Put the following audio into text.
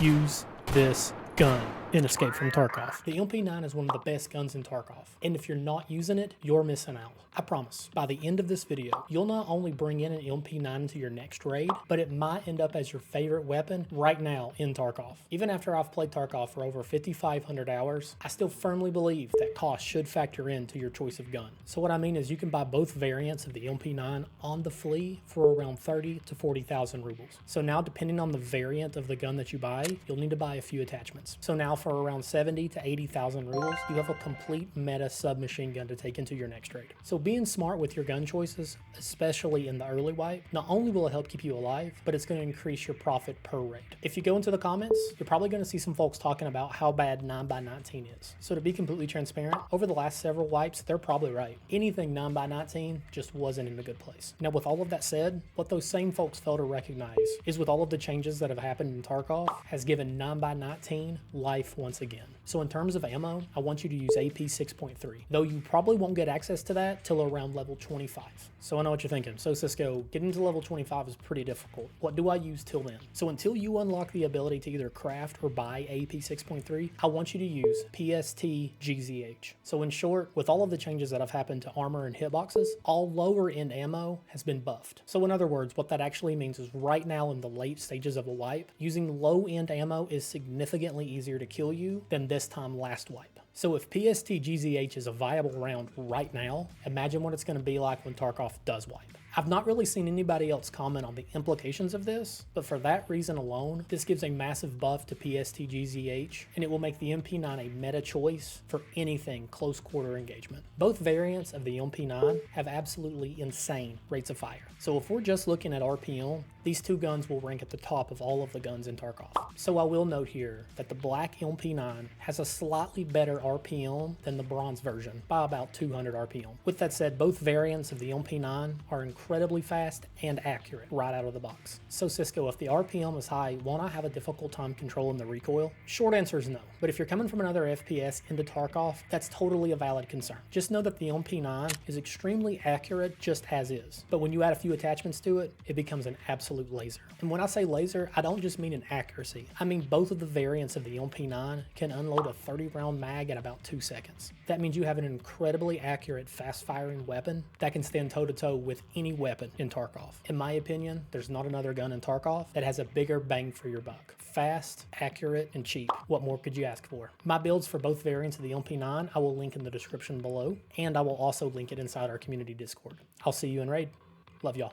use this gun in Escape from Tarkov. The MP9 is one of the best guns in Tarkov, and if you're not using it, you're missing out. I promise, by the end of this video, you'll not only bring in an MP9 into your next raid, but it might end up as your favorite weapon right now in Tarkov. Even after I've played Tarkov for over 5,500 hours, I still firmly believe that cost should factor into your choice of gun. So what I mean is you can buy both variants of the MP9 on the flea for around 30 to 40,000 rubles. So now, depending on the variant of the gun that you buy, you'll need to buy a few attachments. So now for around 70 to 80,000 rubles, you have a complete meta submachine gun to take into your next raid. So being smart with your gun choices, especially in the early wipe, not only will it help keep you alive, but it's going to increase your profit per raid. If you go into the comments, you're probably going to see some folks talking about how bad 9x19 is. So to be completely transparent, over the last several wipes, they're probably right. Anything 9x19 just wasn't in a good place. Now with all of that said, what those same folks fail to recognize is with all of the changes that have happened in Tarkov has given 9x19 life once again. So in terms of ammo, I want you to use AP 6.3, though you probably won't get access to that till around level 25. So I know what you're thinking. So Cisco, getting to level 25 is pretty difficult. What do I use till then? So until you unlock the ability to either craft or buy AP 6.3, I want you to use PST GZH. So in short, with all of the changes that have happened to armor and hitboxes, all lower end ammo has been buffed. So in other words, what that actually means is right now in the late stages of a wipe, using low end ammo is significantly easier to kill you than this time last wipe. So if PST GZH is a viable round right now, imagine what it's going to be like when Tarkov does wipe. I've not really seen anybody else comment on the implications of this, but for that reason alone, this gives a massive buff to PST GZH, and it will make the MP9 a meta choice for anything close quarter engagement. Both variants of the MP9 have absolutely insane rates of fire. So if we're just looking at RPM, these two guns will rank at the top of all of the guns in Tarkov. So I will note here that the black MP9 has a slightly better RPM than the bronze version by about 200 RPM. With that said, both variants of the MP9 are incredibly fast and accurate right out of the box. So Cisco, if the RPM is high, won't I have a difficult time controlling the recoil? Short answer is no, but if you're coming from another FPS into Tarkov, that's totally a valid concern. Just know that the MP9 is extremely accurate just as is, but when you add a few attachments to it, it becomes an absolute laser. And when I say laser, I don't just mean in accuracy. I mean both of the variants of the MP9 can unload a 30 round mag in about 2 seconds. That means you have an incredibly accurate fast firing weapon that can stand toe to toe with any weapon in Tarkov. In my opinion, there's not another gun in Tarkov that has a bigger bang for your buck. Fast, accurate, and cheap. What more could you ask for? My builds for both variants of the MP9 I will link in the description below, and I will also link it inside our community Discord. I'll see you in raid. Love y'all.